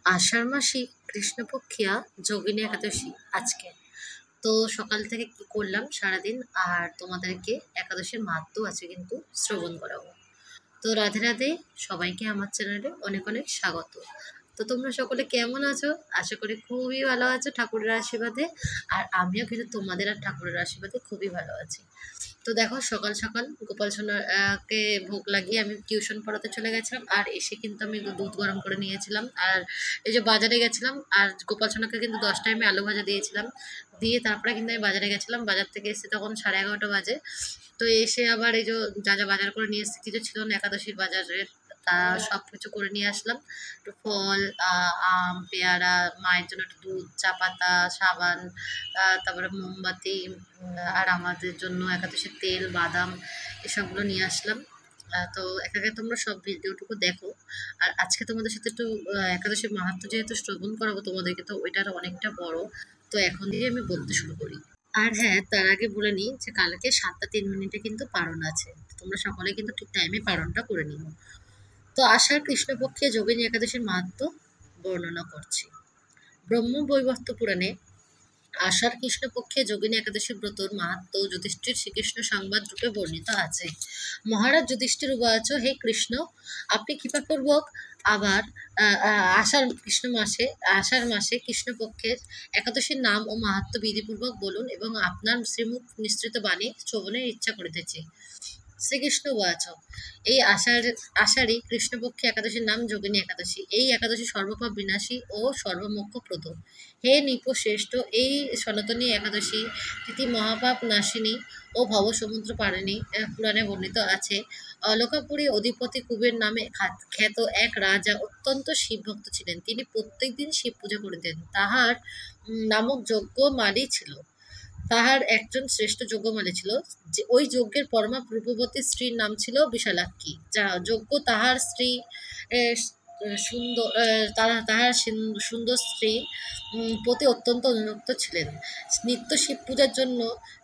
আষাঢ় মাসে কৃষ্ণপক্ষিয়া যোগিনী একাদশী আজকে। তো সকাল থেকে কি করলাম সারাদিন, আর তোমাদেরকে একাদশীর মাহাত্ম্য আছে কিন্তু শ্রবণ করাবো। তো রাধে রাধে, সবাইকে আমার চ্যানেলে অনেক অনেক স্বাগত। তো তোমরা সকলে কেমন আছো? আশা করি খুবই ভালো আছো ঠাকুরের আশীর্বাদে। আর আমিও কিন্তু তোমাদের আর ঠাকুরের আশীর্বাদে খুবই ভালো আছি। তো দেখো, সকাল সকাল গোপাল সোনার কে ভোগ লাগিয়ে আমি টিউশন পড়াতে চলে গেছিলাম, আর এসে কিন্তু আমি দুধ গরম করে নিয়েছিলাম। আর এই যে বাজারে গেছিলাম, আর গোপাল সোনাকে কিন্তু 10টায় আমি আলু ভাজা দিয়েছিলাম। দিয়ে তারপরে কিন্তু আমি বাজারে গেছিলাম, বাজার থেকে এসে তখন 11:30 বাজে। তো এসে আবার এই যে যা যা বাজার করে নিয়ে এসেছি, কিছু ছিল না একাদশীর বাজারের, তা সব কিছু করে নিয়ে আসলাম। একটু ফল, আম, পেয়ারা, মায়ের জন্য একটু দুধ, চা পাতা, সাবান, তারপরে মোমবাতি, আর আমাদের জন্য একাদশীর তেল, বাদাম, এসবগুলো নিয়ে আসলাম। তো একে একে তোমরা সব ভিডিওটুকু দেখো। আর আজকে তোমাদের সাথে একটু একাদশীর মাহাত্ম্য যেহেতু শ্রবণ করাবো তোমাদেরকে, তো ওইটার অনেকটা বড়। তো এখন দিয়ে আমি বলতে শুরু করি। আর হ্যাঁ, তার আগে বলে নিই যে কালকে 7টা 3 মিনিটে কিন্তু পারণ আছে। তোমরা সকলে কিন্তু ঠিক টাইমে পারণটা করে নিও। তো আষাঢ় কৃষ্ণপক্ষে যোগিনী একাদশীর মাহাত্ম্য বর্ণনা করছি। ব্রহ্মবৈবর্ত পুরাণে আষাঢ় কৃষ্ণপক্ষে যোগিনী একাদশী ব্রতর মাহাত্ম্য যুধিষ্ঠির শ্রীকৃষ্ণ সংবাদ রূপে বর্ণিত আছে। মহারাজ যুধিষ্ঠির উবাচ, হে কৃষ্ণ, আপনি কৃপাপূর্বক আবার আষাঢ় মাসে কৃষ্ণপক্ষের একাদশীর নাম ও মাহাত্ম্য বিধিপূর্বক বলুন, এবং আপনার শ্রীমুখ নিঃসৃত বাণী শ্রবণের ইচ্ছা করিতেছে। শ্রীকৃষ্ণ উবাচ, এই আষাঢ়ী কৃষ্ণপক্ষে একাদশীর নাম যোগিনী একাদশী। এই একাদশী সর্বপাপ বিনাশী ও সর্বমোক্ষপ্রদ। হে নৃপশ্রেষ্ঠ, এই সনাতনী একাদশী তিথি মহাপাপ নাশিনী ও ভবসমুদ্র পারিণী পুরাণে বর্ণিত আছে। অলকাপুরী অধিপতি কুবের নামে খ্যাত এক রাজা অত্যন্ত শিবভক্ত ছিলেন। তিনি প্রত্যেকদিন শিব পূজা করিতেন। তাহার নামক যজ্ঞ মালি ছিল। তাহার একজন শ্রেষ্ঠ যজ্ঞমালী ছিল, যে ওই যজ্ঞের পরমা পূর্ববর্তী স্ত্রীর নাম ছিল বিশালাক্ষী। যা যজ্ঞ তাহার স্ত্রী সুন্দর তাহার সুন্দর স্ত্রী প্রতি অত্যন্ত অনুরক্ত ছিলেন। নিত্য শিব পূজার জন্য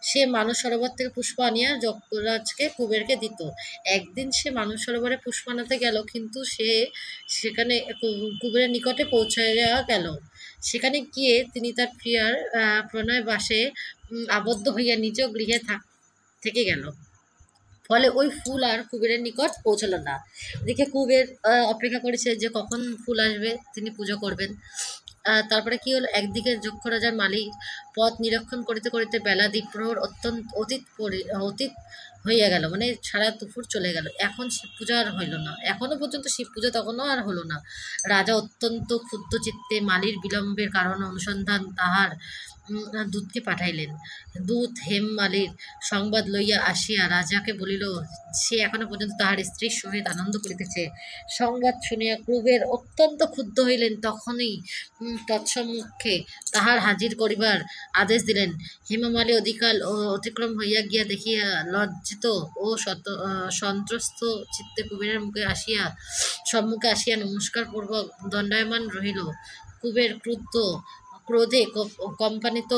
সে মানস সরোবর থেকে পুষ্প আনিয়া যজ্ঞরাজকে কুবেরকে দিত। একদিন সে মানস সরোবরে পুষ্প আনাতে গেল, কিন্তু সে সেখানে কুবেরের নিকটে পৌঁছাইয়া গেল। সেখানে গিয়ে তিনি তার প্রিয়ার প্রণয় বাসে আবদ্ধ হইয়া নিজ গৃহে থেকে গেল। ফলে ওই ফুল আর কুবেরের নিকট পৌঁছল না। দেখে কুবের অপেক্ষা করেছে যে কখন ফুল আসবে, তিনি পুজো করবেন। তারপরে কি হলো, একদিকে যক্ষ রাজার মালিক পথ নিরীক্ষণ করিতে করিতে বেলা দ্বীপ্রহর অতীত হইয়া গেল, মানে সারা দুপুর চলে গেল। এখন শিব পূজা আর হইল না, এখনো পর্যন্ত শিব পূজা তখনও আর হলো না। রাজা অত্যন্ত ক্ষুব্ধ চিত্তে মালির বিলম্বের কারণ অনুসন্ধান তাহার দূতকে পাঠাইলেন। দূত হেমমালির সংবাদ লইয়া আসিয়া রাজাকে বলিল, সে এখনো পর্যন্ত তাহার স্ত্রীর সহিত আনন্দ করিতেছে। সংবাদ শুনিয়া কুবের অত্যন্ত ক্ষুব্ধ হইলেন। তখনই তৎসম্মুখে তাহার হাজির করিবার আদেশ দিলেন। হেমমালী অতিক্রম হইয়া গিয়া দেখিয়া লজ্জিত ও সন্ত্রস্ত চিত্তে কুবেরের সম্মুখে আসিয়া নমস্কার পূর্বক দণ্ডায়মান রহিল। কুবের ক্রোধে কম্পানিত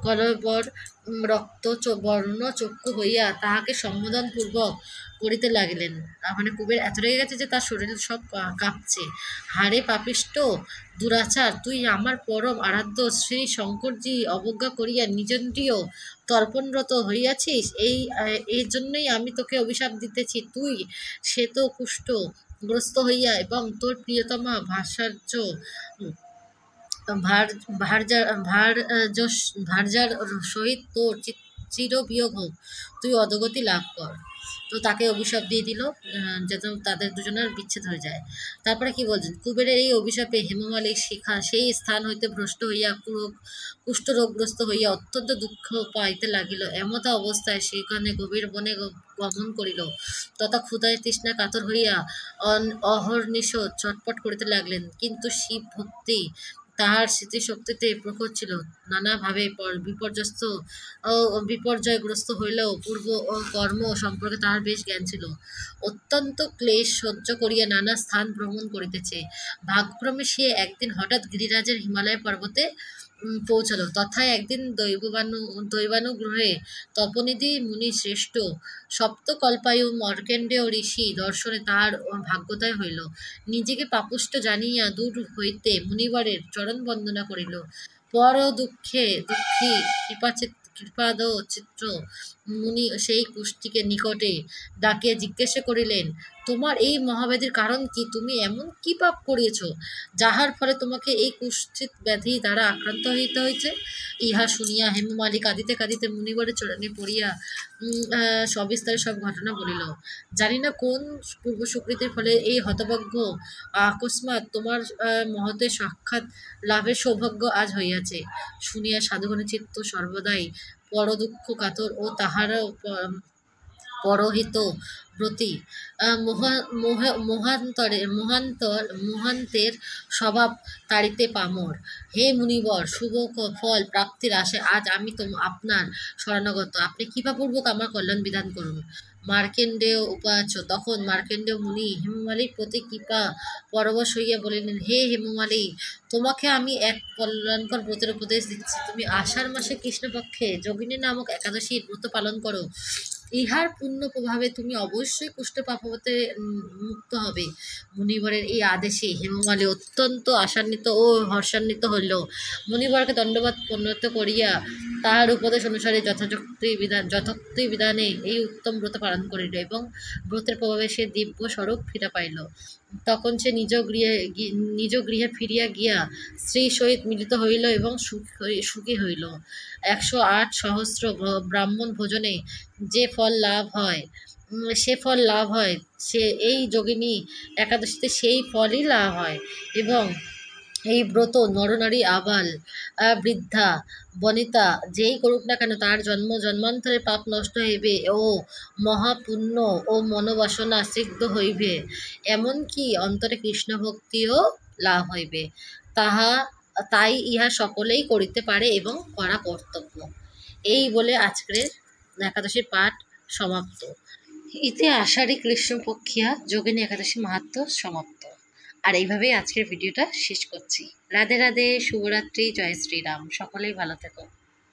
কলেবর রক্ত বর্ণ চক্ষু হইয়া তাহাকে সম্বোধন পূর্বক করিতে লাগিলেন। মানে কুবের এত রেগে গেছে যে তার শরীর সব কাঁপছে। হারে পাপিষ্ট দুরাচার, তুই আমার পরম আরাধ্য শ্রী শঙ্করজি অবজ্ঞা করিয়া নিজেন্দ্রিয় তর্পণরত হইয়াছিস। এই জন্যই আমি তোকে অভিশাপ দিতেছি। তুই শ্বেত কুষ্ঠ গ্রস্ত হইয়া এবং তোর প্রিয়তমা ভার্যার সহিত তোর চিরবিয়োগ হোক, তুই অধোগতি লাভ কর। তো তাকে অভিশাপ দিয়ে দিল, যাতে তাদের দুজনের বিচ্ছেদ হয়ে যায়। তারপরে কি বলছেন, কুবেরের এই অভিশাপে হেমমালিক শিখা সেই স্থান হইতে ভ্রষ্ট হইয়া কুষ্ঠরোগগ্রস্ত হইয়া অত্যন্ত দুঃখ পাইতে লাগিল। এমতা অবস্থায় সেখানে গভীর বনে গমন করিল। তথা ক্ষুধায় তৃষ্ণা কাতর হইয়া অহর্নিশ ছটপট করিতে লাগলেন। কিন্তু শিব ভক্তি তাহার স্মৃতিশক্তিতে প্রখর ছিল। নানাভাবে বিপর্যয়গ্রস্ত হইলেও পূর্ব ও কর্ম সম্পর্কে তাহার বেশ জ্ঞান ছিল। অত্যন্ত ক্লেশ সহ্য করিয়া নানা স্থান ভ্রমণ করিতেছে। ভাগ্যক্রমে সে একদিন হঠাৎ গিরিরাজের হিমালয় পর্বতে পৌঁছালো। তথায় একদিন দৈবানুগ্রহে তপোনিধি মুনি শ্রেষ্ঠ সপ্তকল্পায়ু মার্কণ্ডেয় ঋষি দর্শনে তাহার ভাগ্যোদয় হইল। নিজেকে পাপিষ্ঠ জানিয়া দূর হইতে মুনিবরের চরণ বন্দনা করিল। পর দুঃখী কৃপাদ চিত্র মুনি সেই কুষ্ঠিকে নিকটে ডাকিয়া জিজ্ঞাসা করিলেন, তোমার এই মহাব্যাধির কারণ কি? তুমি এমন কি পাপ করিয়াছ, যাহার ফলে তোমাকে এই কুষ্ঠিত ব্যাধি দ্বারা আক্রান্ত হইতে হয়েছে? ইহা শুনিয়া হেমমালী কাঁদিতে কাঁদিতে মুনিবরের চরণে পড়িয়া সবিস্তারে সব ঘটনা বলিল। জানি না কোন পূর্ব সুকৃতির ফলে এই হতভাগ্য আকস্মাৎ তোমার মহতের সাক্ষাৎ লাভের সৌভাগ্য আজ হইয়াছে। শুনিয়া সাধুগণের চিত্ত সর্বদাই পর দুঃখ কাতর ও তাহারা পরহিত ব্রতী মোহান্তের স্বভাব তাড়িতে পামর। হে মুনিবর, শুভ ফল প্রাপ্তির আশায় আজ আমি আপনার শরণাগত। আপনি কৃপাপূর্বক আমার কল্যাণ বিধান করুন। মার্কেন্ডেয় উপাচ। তখন মার্কেন্ডেয় মুনি হেমমালীর প্রতি কৃপা পরবশ হইয়া বলিলেন, হে হেমমালী, তোমাকে আমি এক কল্যাণকর ব্রতের উপদেশ দিচ্ছি। তুমি আষাঢ় মাসে কৃষ্ণপক্ষে যোগিনী নামক একাদশীর ব্রত পালন করো। ইহার পূর্ণ প্রভাবে তুমি অবশ্যই কুষ্ঠপাপ হতে মুক্ত হবে। মুনিবরের এই আদেশে হেমমালী অত্যন্ত আশান্বিত ও হর্ষান্বিত হইল। মুনিবরকে দণ্ডবাদ প্রণত করিয়া তাহার উপদেশ অনুসারে যথোক্তি বিধানে এই উত্তম ব্রত পালন করিল এবং ব্রতের প্রভাবে সে দিব্য স্বরূপ ফিরা পাইল। তখন সে নিজ গৃহে ফিরিয়া গিয়া স্ত্রীর সহিত মিলিত হইল এবং সুখী হইল। 108 সহস্র ব্রাহ্মণ ভোজনে যে ফল লাভ হয় সে এই যোগিনী একাদশীতে সেই ফলই লাভ হয়। এবং এই ব্রত নরনারী আবাল বৃদ্ধা বনিতা যেই করুক না কেন, তার জন্মান্তরের পাপ নষ্ট হইবে ও মহাপুণ্য ও মনোবাসনা সিদ্ধ হইবে, এমনকি অন্তরে কৃষ্ণভক্তিও লাভ হইবে। তাই ইহা সকলেই করিতে পারে এবং করা কর্তব্য। এই বলে আজকের একাদশীর পাঠ সমাপ্ত। ইতি আষাঢ়ী কৃষ্ণপক্ষিয়া যোগিনী একাদশী মাহাত্ম্য সমাপ্ত। আর এইভাবেই আজকের ভিডিওটা শেষ করছি। রাধে রাধে, শুভরাত্রি, জয় শ্রীরাম। সকলেই ভালো থেকো।